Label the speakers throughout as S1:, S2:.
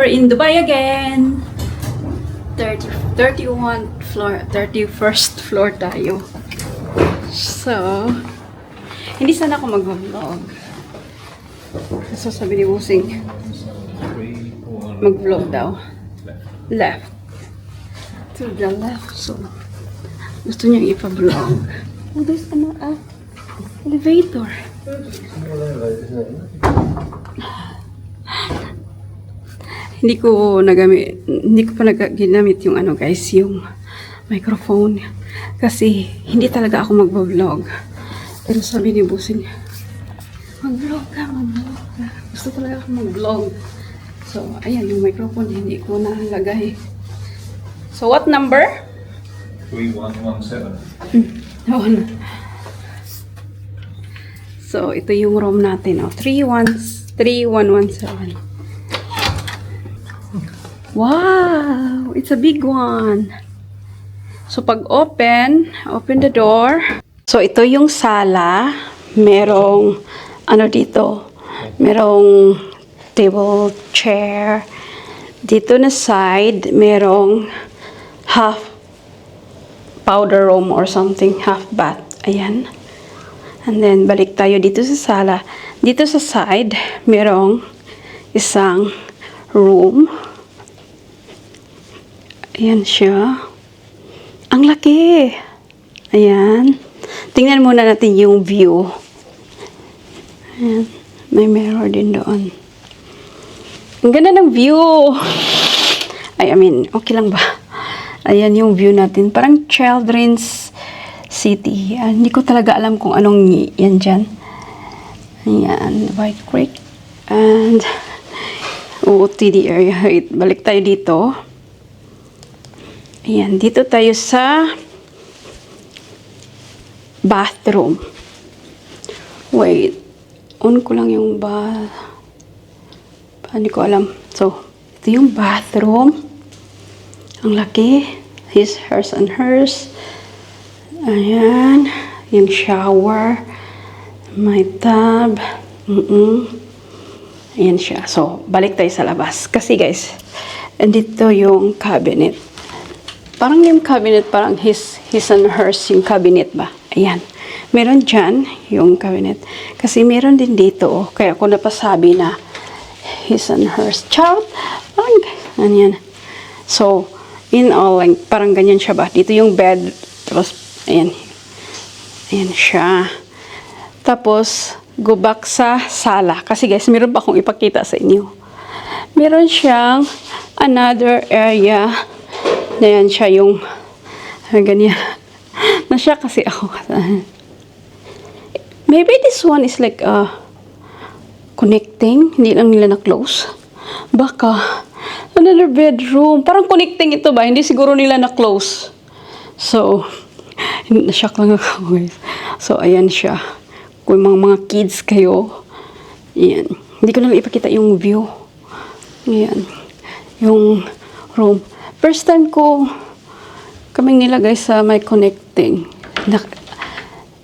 S1: we're in Dubai again. 31 floor, 31st floor tayo. So, hindi sana ako mag-vlog. So, sabi ni Busing, mag-vlog daw. Left. To the left. So, gusto niyang ipa-vlog. Oh, there's elevator. Hindi ko pa ginamit yung guys, yung microphone. Kasi hindi talaga ako magbablog. Pero sabi ni Busing, mag-vlog ka. Gusto talaga ako mag-vlog. So, ayan yung microphone, hindi ko nalagay. So, what number?
S2: 3117.
S1: So, ito yung room natin. 3117. Wow! It's a big one. So, pag open the door. So, ito yung sala. Merong, dito? Merong table, chair. Dito na side, merong half powder room or something. Half bath. Ayan. And then, balik tayo dito sa sala. Dito sa side, merong isang room. Ayan siya. Ang laki. Ayan. Tingnan muna natin yung view. Ayan. May mirror din doon. Ang ganda ng view. Okay lang ba? Ayan yung view natin. Parang Children's City. Hindi ko talaga alam kung anong yan dyan. Ayan. White Creek. And OOTD area. Wait, balik tayo dito. Ayan, dito tayo sa bathroom. Wait, on ko lang yung hindi ko alam. So, ito yung bathroom. Ang laki. Hers and hers. Ayan, yung shower. May tub. Ayan siya. So, balik tayo sa labas. Kasi guys, andito yung cabinet. Parang yung cabinet, parang his and hers yung cabinet ba? Ayan. Meron dyan yung cabinet. Kasi meron din dito. Kaya ako napasabi na his and hers. Chow! Parang, ganyan. So, in all, like, parang ganyan siya ba? Dito yung bed. Tapos, ayan. Ayan siya. Tapos, go back sa sala. Kasi guys, meron pa akong ipakita sa inyo. Meron siyang another area. Ayan siya yung ganyan. Nasya kasi ako. Maybe this one is like connecting. Hindi lang nila na-close. Baka another bedroom. Parang connecting ito ba? Hindi siguro nila na-close. So, nasyak lang ako guys. So, ayan siya. Kung mga kids kayo. Ayan. Hindi ko na lang ipakita yung view. Ayan. Yung room. First time ko kaming nilagay sa may connecting.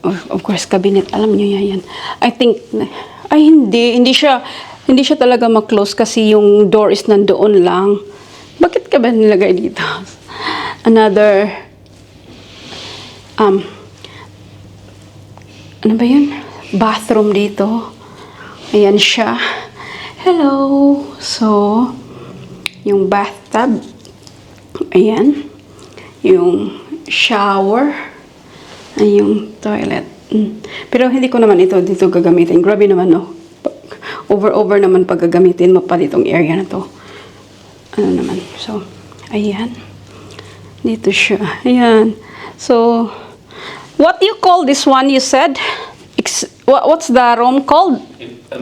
S1: Of course, cabinet. Alam niyo yan. I think, hindi siya talaga ma-close kasi yung door is nandoon lang. Bakit ka ba nilagay dito? Another, ano ba yun? Bathroom dito. Ayan siya. Hello! So, yung bathtub. Ayan. Yung shower. Ay, yung toilet. Pero hindi ko naman ito dito gagamitin. Grabe naman, no? Over naman pag gagamitin mo pa ditong area na to. Ano naman. So, ayan. Dito siya. Ayan. So, what do you call this one you said? What's the room called?
S2: A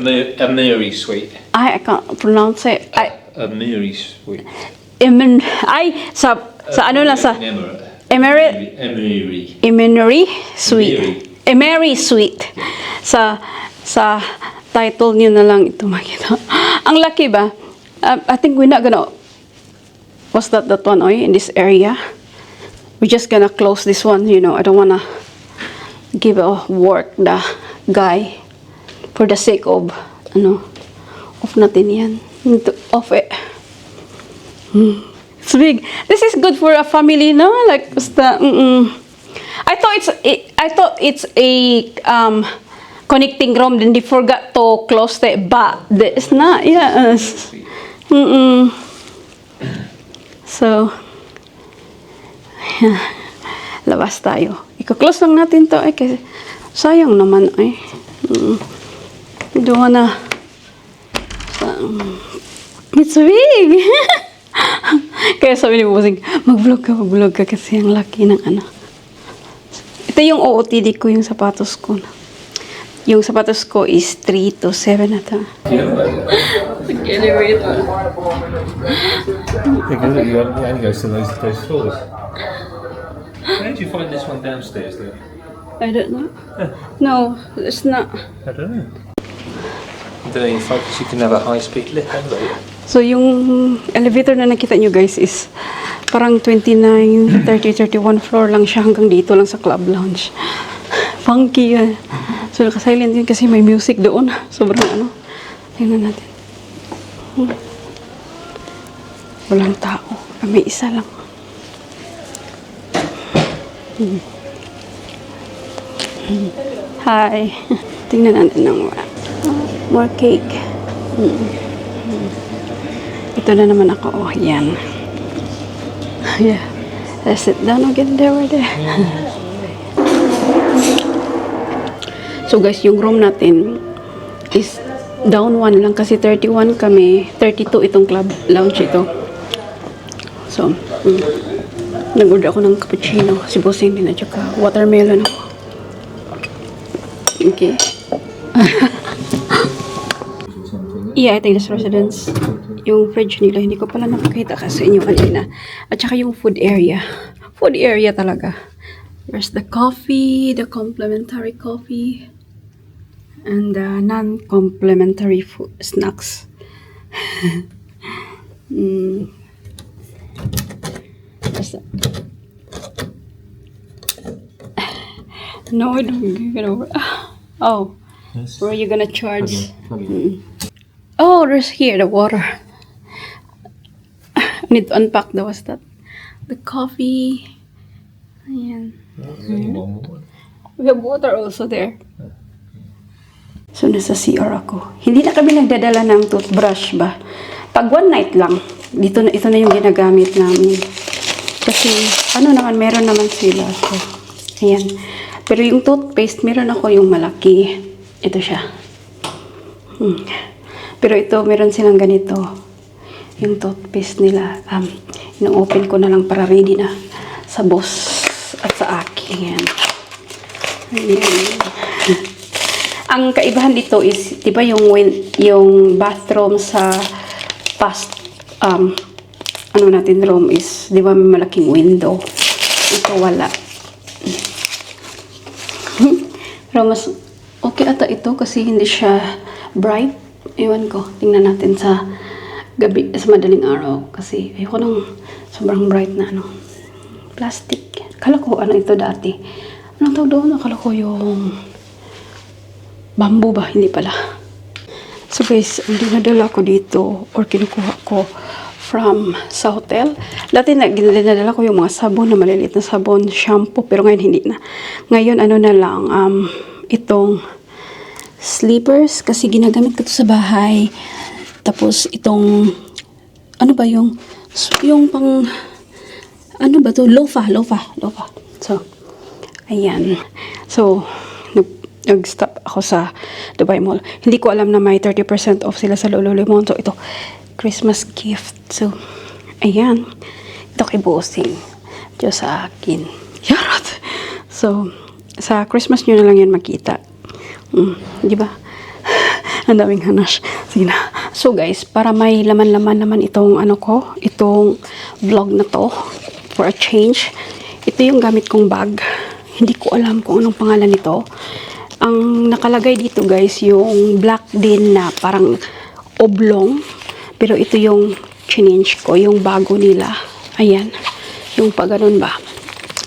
S2: Mary suite.
S1: I can't pronounce it.
S2: A Mary suite.
S1: Sa ano lang sa Emery Suite. Emery Suite. Sa title niyo na lang ito makita. Ang laki ba? I think we're not gonna was that one in this area. We're just gonna close this one, I don't wanna give a work the guy for the sake of off natin yan. Off it. It's big. This is good for a family, no? Like, basta, I thought it's a connecting room. Then they forgot to close the, but it's not. Yes. So, labas tayo. Iko-close lang natin to. Ay, kasi sayang naman ay. Doon na. It's big! Kaya sabi ni Busing, mag-vlog ka kasi ang laki ng ano. Ito yung OOTD ko, yung sapatos ko. Yung sapatos ko is 3 to 7 na to.
S2: Because you only goes to those floors. Where did you find this one downstairs then?
S1: I don't know. No, it's not.
S2: I don't know. I don't know, in focus you can have a high-speed lift elevator.
S1: So, yung elevator na nakita nyo guys is parang 29, 30, 31 floor lang siya hanggang dito lang sa club lounge. Funky yan. So, naka-silent yun kasi may music doon. Sobrang ano. Tingnan natin. Walang tao. May isa lang. Hi. Tingnan natin ng more cake. Ito na naman ako. Oh, yan. Yeah. Let's sit down again there. So guys, yung room natin is down 1 lang kasi 31 kami. 32 itong club lounge ito. So, nag-order ako ng cappuccino. Si Bossing din at saka watermelon ako. Okay. Yeah, I think that's residence. Yung fridge nila, hindi ko pala nakakita kasi inyo kanina. At saka yung food area. Food area talaga. There's the coffee, the complimentary coffee, and the non-complimentary food snacks. What's that? No, I don't give it over. Oh,
S2: Yes.
S1: where are you gonna charge?
S2: Plug in.
S1: Oh, there's here the water. I need to unpack the what's that? The coffee. Ayan.
S2: There's only one more.
S1: We have water also there. So, nasa CR ako. Hindi na kami nagdadala ng toothbrush ba? Pag one night lang, ito na yung ginagamit namin. Kasi, ano naman, meron naman sila. So, ayan. Pero yung toothpaste, meron ako yung malaki. Ito siya. Pero ito, meron silang ganito. Yung toothpaste nila. Ino-open ko na lang para ready na sa boss at sa akin. Ayan. Ang kaibahan dito is, di ba yung bathroom sa past ano natin room is, di ba may malaking window. Ito wala. Pero mas okay ata ito kasi hindi siya bright. Ewan ko, tingnan natin sa gabi, sa madaling araw. Kasi ayoko nang sobrang bright na ano. Plastic. Kala ko ano ito dati. Anong tawag doon? Akala ko yung bamboo ba? Hindi pala. So guys, ang dinadala ko dito or kinukuha ko from sa hotel. Dati dinadala ko yung mga sabon na maliliit na sabon, shampoo, pero ngayon hindi na. Ngayon ano na lang, itong slippers kasi ginagamit ko to sa bahay. Tapos itong ano ba yung pang ano ba to? Lofa. So, ayan. So, nag-stop ako sa Dubai Mall. Hindi ko alam na may 30% off sila sa Lululemon. So, ito, Christmas gift. So, ayan. Ito kay Bossing. Ito sa akin. Yarot! So, sa Christmas nyo na lang yan makita. Di ba? Ang daming hanash. Sige na. So, guys, para may laman-laman naman itong ano ko, itong vlog na to, for a change, ito yung gamit kong bag. Hindi ko alam kung anong pangalan nito. Ang nakalagay dito guys, yung black din na parang oblong. Pero ito yung change ko, yung bago nila. Ayan. Yung pag ganun ba.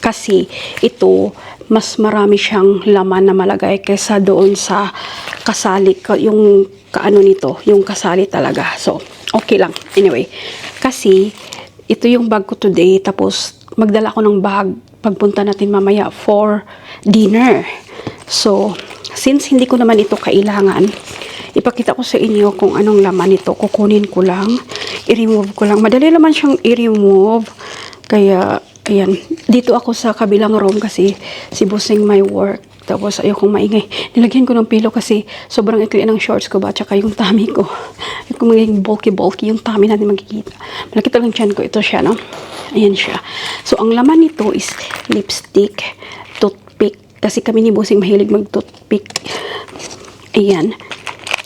S1: Kasi ito, mas marami siyang laman na malagay kaysa doon sa kasali. Yung kaano nito, yung kasali talaga. So, okay lang. Anyway, kasi ito yung bag ko today, tapos magdala ko ng bag pagpunta natin mamaya for dinner. So, since hindi ko naman ito kailangan, ipakita ko sa inyo kung anong laman nito. Kukunin ko lang, i-remove ko lang. Madali naman siyang i-remove. Kaya, ayan, dito ako sa kabilang room kasi si Busing may work. Tapos ayokong maingay. Nilagyan ko ng pillow kasi sobrang ikli ng shorts ko ba, tsaka yung tummy ko. Yung magiging bulky yung tummy natin magkikita. Malaki lang tiyan ko. Ito siya, no? Ayan siya. So, ang laman nito is lipstick, toothpick. Kasi kami ni Busing mahilig mag-toothpick. Ayan.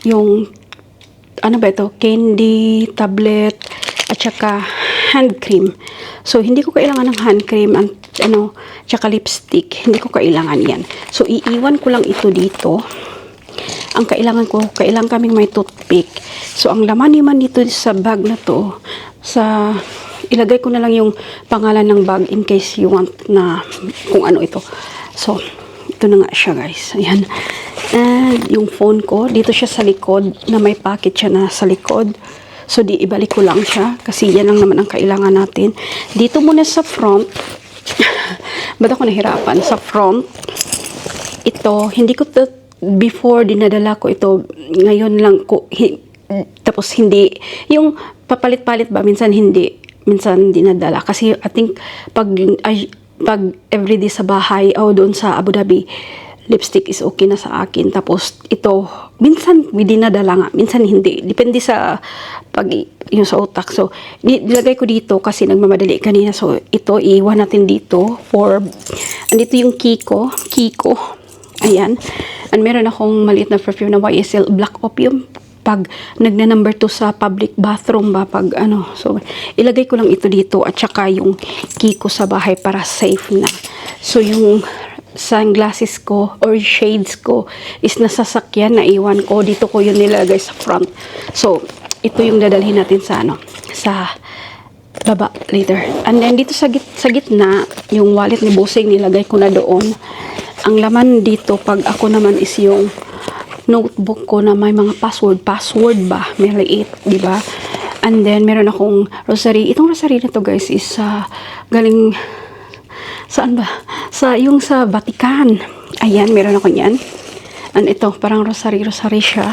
S1: Yung, ano ba ito? Candy, tablet, at saka hand cream. So, hindi ko kailangan ng hand cream, tsaka lipstick. Hindi ko kailangan yan. So, iiwan ko lang ito dito. Ang kailangan kaming may toothpick. So, ang laman naman dito sa bag na to, ilagay ko na lang yung pangalan ng bag in case you want na kung ano ito. So, ito na nga siya, guys. Ayan. And yung phone ko, dito siya sa likod, na may packet siya na sa likod. So, ibalik ko lang siya kasi yan lang naman ang kailangan natin. Dito muna sa front, ba't ako nahirapan? Sa front, ito, hindi ko before dinadala ko ito, ngayon lang ko, tapos hindi, yung papalit-palit ba, minsan hindi, minsan dinadala. Kasi I think, pag everyday sa bahay o doon sa Abu Dhabi, lipstick is okay na sa akin. Tapos ito, minsan dinadala nga, minsan hindi. Depende sa yung sa utak. So, nilagay ko dito kasi nagmamadali kanina. So, ito, iiwan natin dito andito yung Kiko. Ayan. And meron akong maliit na perfume na YSL Black Opium. Pag nagna-number 2 sa public bathroom ba, so, ilagay ko lang ito dito at saka yung Kiko sa bahay para safe na. So, yung sunglasses ko or shades ko is nasasakyan na iwan ko. Dito ko yun nilagay sa front. So, ito yung dadalhin natin sa baba later. And then, dito sa gitna, yung wallet ni Busing nilagay ko na doon. Ang laman dito, pag ako naman is yung notebook ko na may mga password ba, may liit, di ba? And then, meron akong rosary. Itong rosary na to, guys, is galing, saan ba? Yung sa Vatican. Ayan, meron ako yan. And ito, parang rosary siya.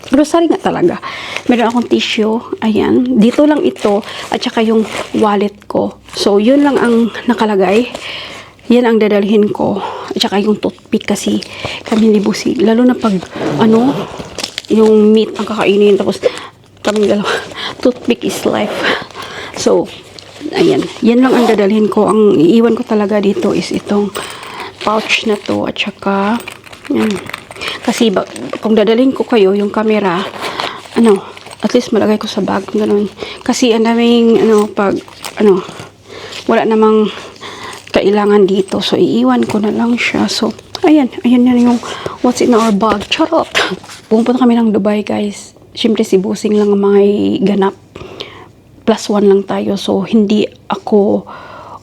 S1: Rosary nga talaga. Meron akong tissue. Ayan. Dito lang ito. At saka yung wallet ko. So, yun lang ang nakalagay. Yan ang dadalhin ko. At saka yung toothpick kasi kami ni Busi. Lalo na pag, yung meat ang kakainin. Tapos, kami dalawa. Toothpick is life. So, ayan. Yan lang ang dadalhin ko. Ang iiwan ko talaga dito is itong pouch na to. At saka, yan. Kasi kung dadalhin ko kayo, yung camera, at least malagay ko sa bag. Ganun. Kasi ang daming, wala namang kailangan dito. So, iiwan ko na lang siya. So, ayan na yung what's in our bag. Charot! Pumunta kami ng Dubai, guys. Siyempre, si Busing lang ang may ganap. +1 lang tayo. So, hindi ako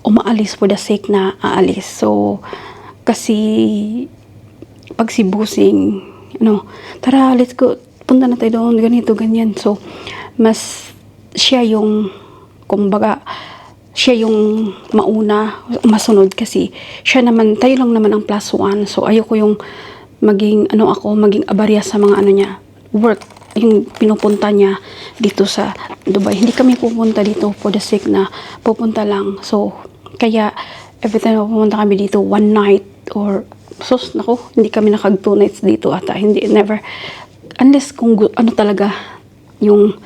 S1: umaalis for the sake na aalis. So, kasi pag si Busing, tara, let's go, punta na tayo doon, ganito, ganyan. So, mas siya yung, kumbaga, siya yung mauna, masunod kasi siya naman, tayo lang naman ang +1. So, ayoko yung maging abarya sa mga niya, work, yung pinupunta niya dito sa Dubai. Hindi kami pupunta dito for the sake na pupunta lang. So, kaya, every time na pupunta kami dito, one night, or, hindi kami nakag 2 nights dito ata. Hindi, never. Unless kung talaga, yung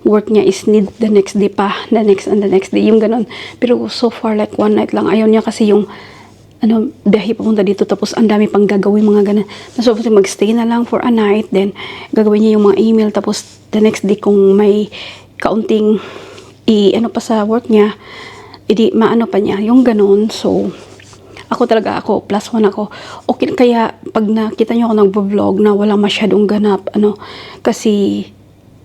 S1: work niya is need the next day pa, the next day, yung ganun. Pero so far, like 1 night lang. Ayaw niya kasi yung, biyahe papunta dito, tapos ang dami pang gagawin, mga ganun. So, magstay na lang for a night, then, gagawin niya yung mga email, tapos, the next day, kung may kaunting, pa sa work niya, maano pa niya, yung ganun. So, ako +1 ako. Okay, kaya pag nakita niyo ako nagvo-vlog na wala masyadong ganap, kasi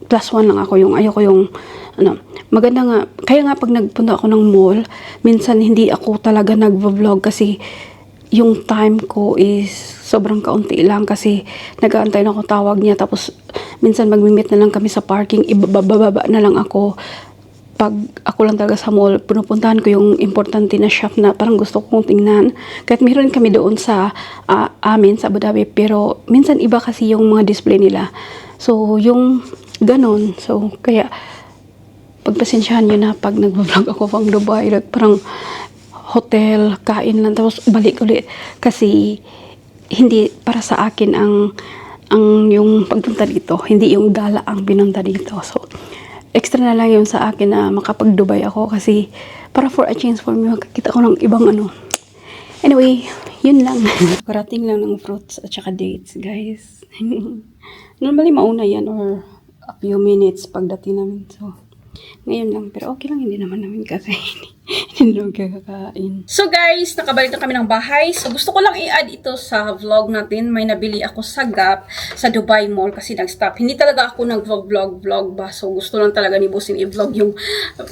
S1: +1 lang ako, yung ayoko yung maganda nga. Kaya nga pag nagpunta ako ng mall, minsan hindi ako talaga nagvo-vlog kasi yung time ko is sobrang kaunti lang kasi nag-aantay na ako tawag niya, tapos minsan mag-meet na lang kami sa parking, ibababa na lang ako pag ako lang talaga sa mall, pinupuntahan ko yung importante na shop na parang gusto kong tingnan. Kahit meron kami doon sa amin, sa Abu Dhabi, pero minsan iba kasi yung mga display nila. So, yung ganon. So, kaya, pagpasensyahan nyo na pag nag-vlog ako pang Dubai, like, parang hotel, kain lang, tapos balik ulit. Kasi, hindi para sa akin ang yung pagpunta dito, hindi yung gala ang pinunta dito. So, extra na lang yun sa akin na makapag-Dubai ako kasi para for a change for me, makakita ko ng ibang ano. Anyway, yun lang. Karating lang ng fruits at saka dates, guys. Normally, mauna yan or a few minutes pagdating namin. So, ngayon lang. Pero okay lang, hindi naman namin kakain. Hindi naman kakain. So guys, nakabalik na kami ng bahay. So gusto ko lang i-add ito sa vlog natin. May nabili ako sa Gap, sa Dubai Mall kasi nag-stop. Hindi talaga ako nag-vlog ba. So gusto lang talaga ni Bossing i-vlog yung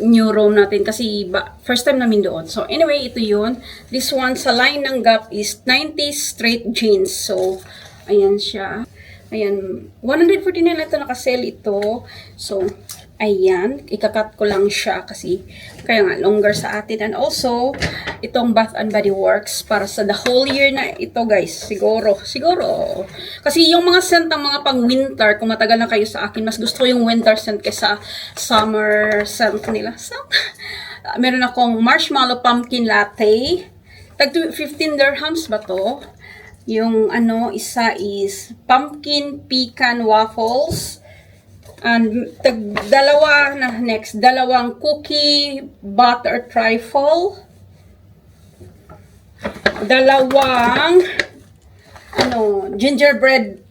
S1: new room natin kasi first time namin doon. So anyway, ito yun. This one sa line ng Gap is 90s straight jeans. So ayan siya. Ayan, 149 lang ito, naka-sale ito. So, ayan, ikakat ko lang siya kasi kaya nga, longer sa atin. And also, itong Bath and Body Works para sa the whole year na ito, guys. Siguro. Kasi yung mga scent ng mga pang-winter, kung matagal na kayo sa akin, mas gusto ko yung winter scent kaysa summer scent nila. So, meron akong marshmallow pumpkin latte. Tag 15 dirhams ba to? Yung isa is pumpkin pecan waffles. And dalawang cookie butter trifle. Dalawang gingerbread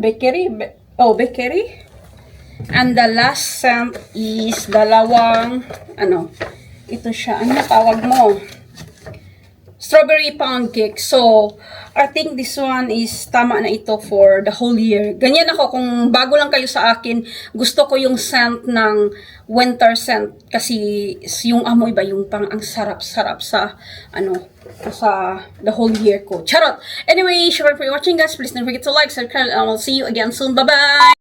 S1: bakery. Bakery. And the last scent is dalawang ito siya, tawag mo? Strawberry pound cake. So, I think this one is tama na ito for the whole year. Ganyan ako, kung bago lang kayo sa akin, gusto ko yung scent ng winter scent. Kasi yung amoy ba, yung pang ang sarap-sarap sa, sa the whole year ko. Charot! Anyway, sure for watching guys. Please don't forget to like, subscribe, and I'll see you again soon. Bye-bye!